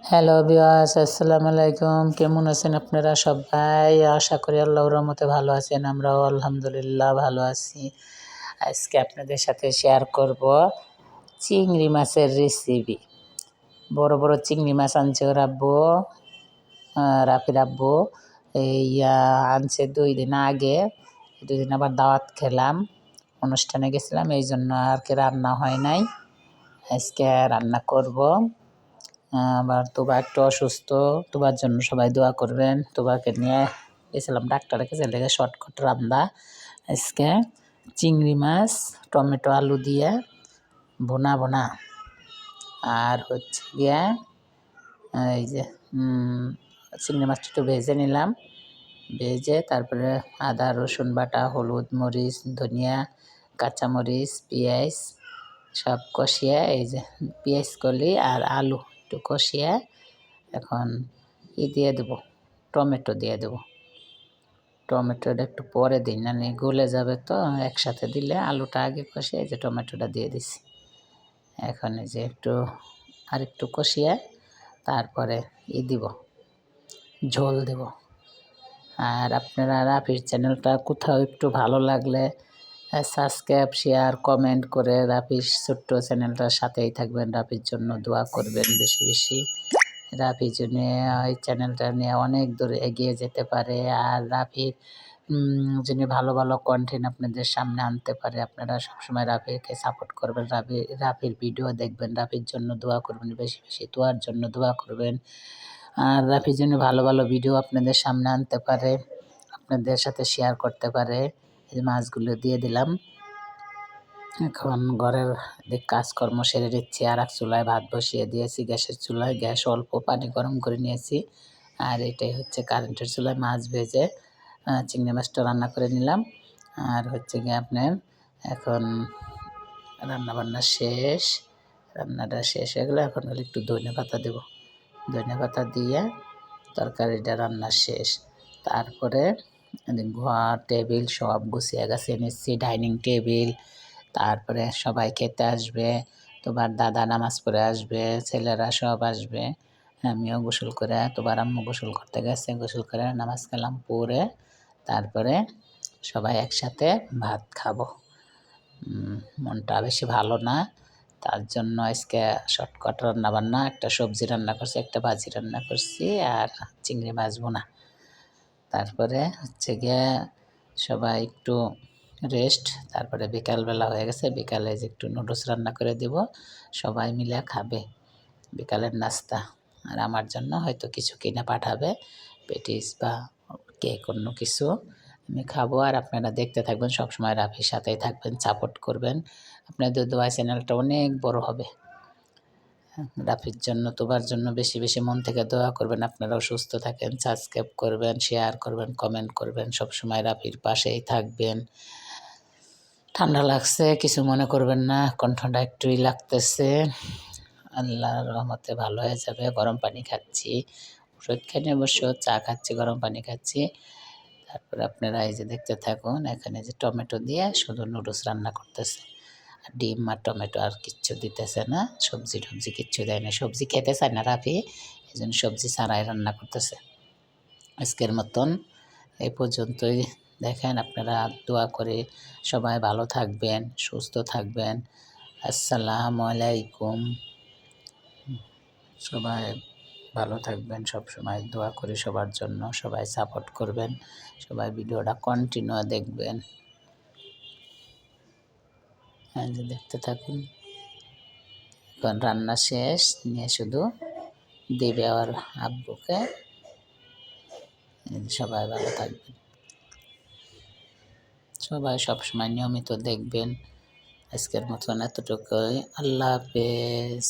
Hello viewers, আসসালামু আলাইকুম। কেমন আছেন আপনারা সবাই? আশা করি আল্লাহর রহমতে ভালো আছেন। আমরাও আলহামদুলিল্লাহ ভালো আছি। আজকে আপনাদের সাথে শেয়ার করব চিংড়ি মাছের রেসিপি। বড় বড় চিংড়ি মাছ আনছে ওর আব্বু, রাফির আব্বু। আনছে 2 দিন আগে। 2 দিন আবার দাওয়াত খেলাম, অনুষ্ঠানে গেছিলাম, এই জন্য আর কি রান্না হয় নাই। আজকে রান্না করব। আবার তুবা একটু অসুস্থ, তুবার জন্য সবাই দোয়া করবেন। তুবাকে নিয়ে গেছিলাম ডাক্তারের কাছে, লেগে শর্টকাট রান্না আজকে চিংড়ি মাছ টমেটো আলু দিয়ে ভুনা ভুনা, আর হচ্ছে গিয়ে এই যে চিংড়ি মাছটা একটু ভেজে নিলাম। ভেজে তারপরে আদা রসুন বাটা, হলুদ মরিচ ধনিয়া কাঁচামরিচ পেঁয়াজ সব কষিয়ে, এই যে পেঁয়াজ কলি আর আলু একটু কষিয়ে এখন দিয়ে দেবো, টমেটো দিয়ে দেবো। টমেটোটা একটু পরে দিই, না গলে যাবে, তো একসাথে দিলে আলুটা আগে কষিয়ে এই যে টমেটোটা দিয়ে দিছি। এখন এই যে একটু আর একটু কষিয়ে তারপরে দিব, ঝোল দেব। আর আপনারা রাফির চ্যানেলটা কোথাও একটু ভালো লাগলে সাবস্ক্রাইব শেয়ার কমেন্ট করে রাফির ছোট্ট চ্যানেলটার সাথেই থাকবেন। রাফির জন্য দোয়া করবেন বেশি বেশি। রাফি জন্য এই চ্যানেলটা নিয়ে অনেক দূর এগিয়ে যেতে পারে, আর রাফির যিনি ভালো ভালো কন্টেন্ট আপনাদের সামনে আনতে পারে। আপনারা সবসময় রাফিকে সাপোর্ট করবেন, রাফির ভিডিও দেখবেন, রাফির জন্য দোয়া করবেন বেশি বেশি, তোয়ার জন্য দোয়া করবেন। আর রাফির জন্য ভালো ভালো ভিডিও আপনাদের সামনে আনতে পারে, আপনাদের সাথে শেয়ার করতে পারে। এই মাছগুলো দিয়ে দিলাম। এখন ঘরের কাজকর্ম সেরে দিচ্ছি। আর এক চুলায় ভাত বসিয়ে দিয়েছি, গ্যাসের চুলায়। গ্যাস অল্প, পানি গরম করে নিয়েছি। আর এটাই হচ্ছে কারেন্টের চুলায় মাছ ভেজে চিংড়ি মাছটা রান্না করে নিলাম। আর হচ্ছে গিয়ে আপনার এখন রান্নাবান্না শেষ, রান্নাটা শেষ হয়ে গেলে এখন হলে একটু ধনে পাতা দেবো। ধনে পাতা দিয়ে তরকারিটা রান্না শেষ। তারপরে ঘর টেবিল সব গুছিয়ে গাছিয়ে নিচ্ছি, ডাইনিং টেবিল। তারপরে সবাই খেতে আসবে, তোমার দাদা নামাজ পড়ে আসবে, ছেলেরা সব আসবে। আমিও গোসল করে, তোমার আম্মু গোসল করতে গেছে, গোসল করে নামাজ কালাম পড়ে তারপরে সবাই একসাথে ভাত খাবো। মনটা বেশি ভালো না, তার জন্য আজকে শর্টকাট রান্নাবান্না। একটা সবজি রান্না করছি, একটা ভাজি রান্না করছি, আর চিংড়ি মাছ ভুনা। তারপরে হচ্ছে গিয়ে সবাই একটু রেস্ট। তারপরে বিকালবেলা হয়ে গেছে, বিকালে যে একটু নুডলস রান্না করে দেব, সবাই মিলে খাবে বিকালের নাস্তা। আর আমার জন্য হয়তো কিছু কিনে পাঠাবে, পেটিস বা কেক, অন্য কিছু আমি খাবো। আর আপনারা দেখতে থাকবেন, সবসময় রাফির সাথেই থাকবেন, সাপোর্ট করবেন। আপনাদের দোয়া চ্যানেলটা অনেক বড় হবে। রাফির জন্য, তোমার জন্য বেশি বেশি মন থেকে দোয়া করবেন। আপনারাও সুস্থ থাকেন, সাবস্ক্রাইব করবেন, শেয়ার করবেন, কমেন্ট করবেন, সবসময় রাফির পাশেই থাকবেন। ঠান্ডা লাগছে, কিছু মনে করবেন না, কণ্ঠটা একটুই লাগতেছে। আল্লাহর রহমতে ভালো হয়ে যাবে। গরম পানি খাচ্ছি, ওষুধ খাইনি অবশ্য, চা খাচ্ছি, গরম পানি খাচ্ছি। তারপরে আপনারা এই যে দেখতে থাকুন, এখানে যে টমেটো দিয়ে শুধু নুডলস রান্না করতেছে, আর ডিম আর টমেটো, আর কিচ্ছু দিতেছে না, সবজি টবজি কিচ্ছু দেয় না। সবজি খেতে চায় না রাফি, এই জন্য সবজি ছাড়াই রান্না করতেছে। আজকের মতন এই পর্যন্তই। দেখেন, আপনারা দোয়া করে সবাই ভালো থাকবেন, সুস্থ থাকবেন। আসসালামু আলাইকুম। সবাই ভালো থাকবেন, সবসময় দোয়া করি সবার জন্য। সবাই সাপোর্ট করবেন, সবাই ভিডিওটা কন্টিনিউ দেখবেন। হ্যাঁ, যে দেখতে থাকুন। এখন রান্না শেষ, নিয়ে শুধু দেবে আর আব্বুকে। সবাই ভালো থাকবেন, সবাই সবসময় নিয়মিত দেখবেন। আজকের মতন এতটুকুই। আল্লাহ হাফেজ।